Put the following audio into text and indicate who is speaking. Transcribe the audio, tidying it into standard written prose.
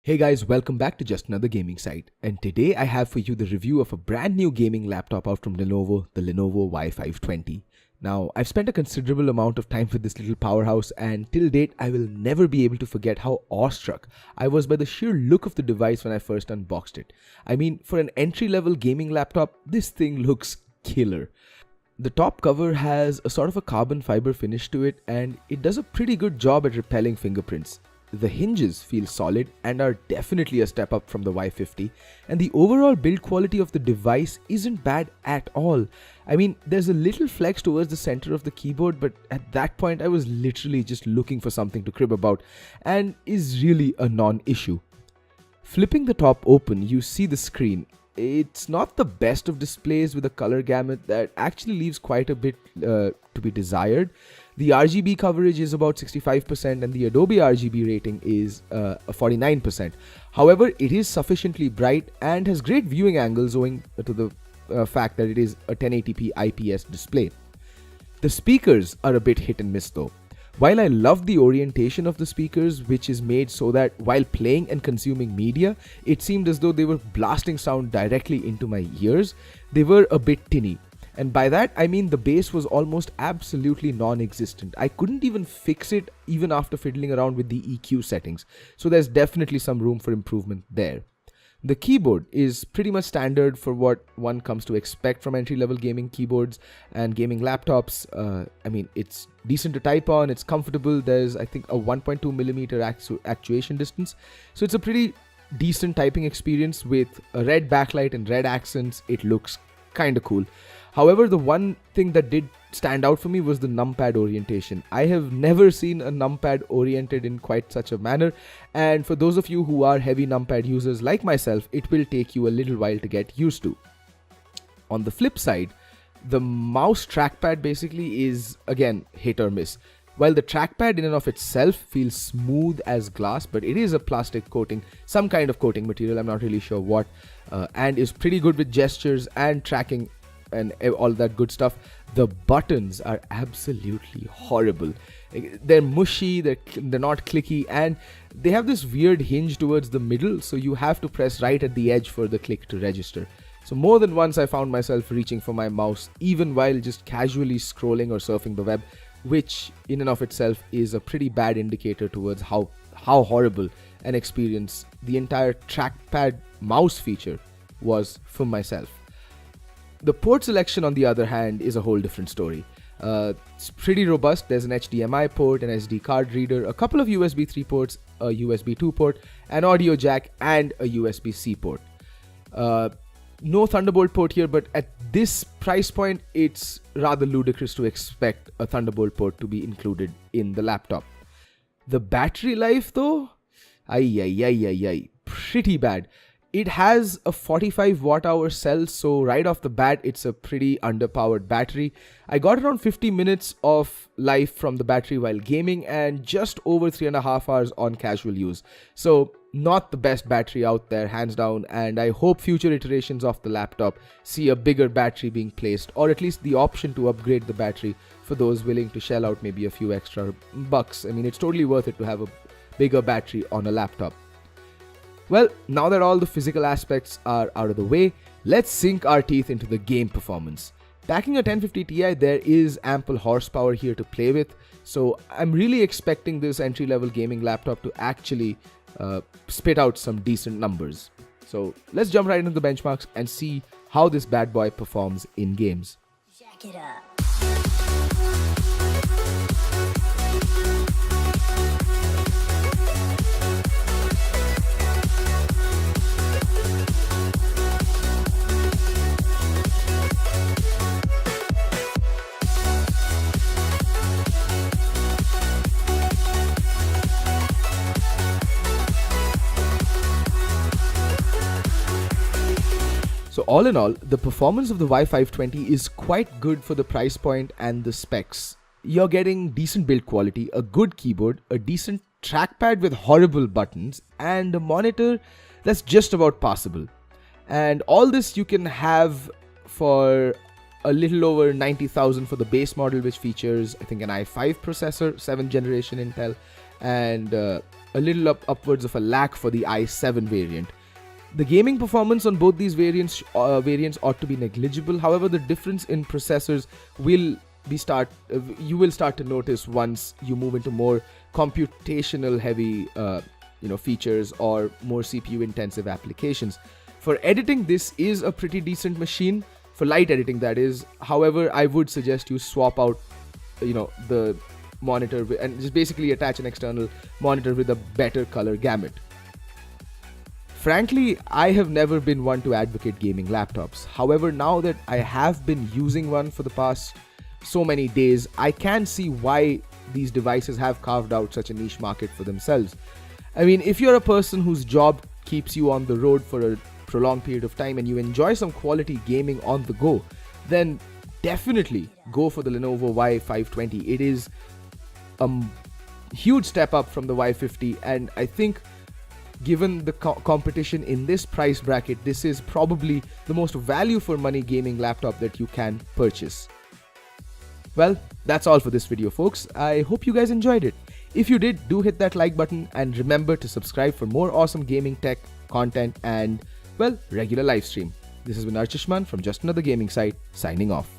Speaker 1: Hey guys, welcome back to just another gaming site, and today I have for you the review of a brand new gaming laptop out from Lenovo, the Lenovo Y520. Now, I've spent a considerable amount of time with this little powerhouse, and till date I will never be able to forget how awestruck I was by the sheer look of the device when I first unboxed it. I mean, for an entry-level gaming laptop, this thing looks killer. The top cover has a sort of a carbon fiber finish to it, and it does a pretty good job at repelling fingerprints. The hinges feel solid and are definitely a step up from the Y50, and the overall build quality of the device isn't bad at all. I mean, there's a little flex towards the center of the keyboard, but at that point I was literally just looking for something to crib about, and is really a non-issue. Flipping the top open, you see the screen. It's not the best of displays, with a color gamut that actually leaves quite a bit to be desired. The RGB coverage is about 65% and the Adobe RGB rating is 49%. However, it is sufficiently bright and has great viewing angles owing to the fact that it is a 1080p IPS display. The speakers are a bit hit and miss though. While I love the orientation of the speakers, which is made so that while playing and consuming media, it seemed as though they were blasting sound directly into my ears, they were a bit tinny. And by that, I mean the bass was almost absolutely non-existent. I couldn't even fix it even after fiddling around with the EQ settings. So there's definitely some room for improvement there. The keyboard is pretty much standard for what one comes to expect from entry-level gaming keyboards and gaming laptops. I mean, it's decent to type on, it's comfortable. There's, I think, a 1.2mm actuation distance. So it's a pretty decent typing experience with a red backlight and red accents. It looks kind of cool. However, the one thing that did stand out for me was the numpad orientation. I have never seen a numpad oriented in quite such a manner, and for those of you who are heavy numpad users like myself, it will take you a little while to get used to. On the flip side, the mouse trackpad basically is again hit or miss. While the trackpad in and of itself feels smooth as glass, but it is a plastic coating, some kind of coating material, I'm not really sure what, and is pretty good with gestures and tracking and all that good stuff. The buttons are absolutely horrible. They're mushy, they're not clicky, and they have this weird hinge towards the middle, so you have to press right at the edge for the click to register. So more than once I found myself reaching for my mouse even while just casually scrolling or surfing the web, which in and of itself is a pretty bad indicator towards how horrible an experience the entire trackpad mouse feature was for myself. The port selection, on the other hand, is a whole different story. It's pretty robust. There's an HDMI port, an SD card reader, a couple of USB 3 ports, a USB 2 port, an audio jack, and a USB-C port. No Thunderbolt port here, but at this price point, it's rather ludicrous to expect a Thunderbolt port to be included in the laptop. The battery life, though, pretty bad. It has a 45 watt-hour cell, so right off the bat, it's a pretty underpowered battery. I got around 50 minutes of life from the battery while gaming and just over 3.5 hours on casual use. So not the best battery out there, hands down, and I hope future iterations of the laptop see a bigger battery being placed, or at least the option to upgrade the battery for those willing to shell out maybe a few extra bucks. I mean, it's totally worth it to have a bigger battery on a laptop. Well, now that all the physical aspects are out of the way, let's sink our teeth into the game performance. Packing a 1050 Ti, there is ample horsepower here to play with, so I'm really expecting this entry-level gaming laptop to actually spit out some decent numbers. So let's jump right into the benchmarks and see how this bad boy performs in games.
Speaker 2: Jack it up.
Speaker 1: So all in all, the performance of the Y520 is quite good for the price point and the specs. You're getting decent build quality, a good keyboard, a decent trackpad with horrible buttons, and a monitor that's just about passable. And all this you can have for a little over 90,000 for the base model, which features, I think, an i5 processor, 7th generation Intel, and a little upwards of a lakh for the i7 variant. The gaming performance on both these variants ought to be negligible. However, the difference in processors you will start to notice once you move into more computational heavy features or more CPU intensive applications. For editing, this is a pretty decent machine, for light editing that is. However, I would suggest you swap out the monitor and just basically attach an external monitor with a better color gamut. Frankly, I have never been one to advocate gaming laptops. However, now that I have been using one for the past so many days, I can see why these devices have carved out such a niche market for themselves. I mean, if you're a person whose job keeps you on the road for a prolonged period of time and you enjoy some quality gaming on the go, then definitely go for the Lenovo Y520. It is a huge step up from the Y50, and I think given the competition in this price bracket, this is probably the most value for money gaming laptop that you can purchase. Well, that's all for this video, folks. I hope you guys enjoyed it. If you did, do hit that like button and remember to subscribe for more awesome gaming tech content and, well, regular live stream. This has been Archishman from Just Another Gaming Site, signing off.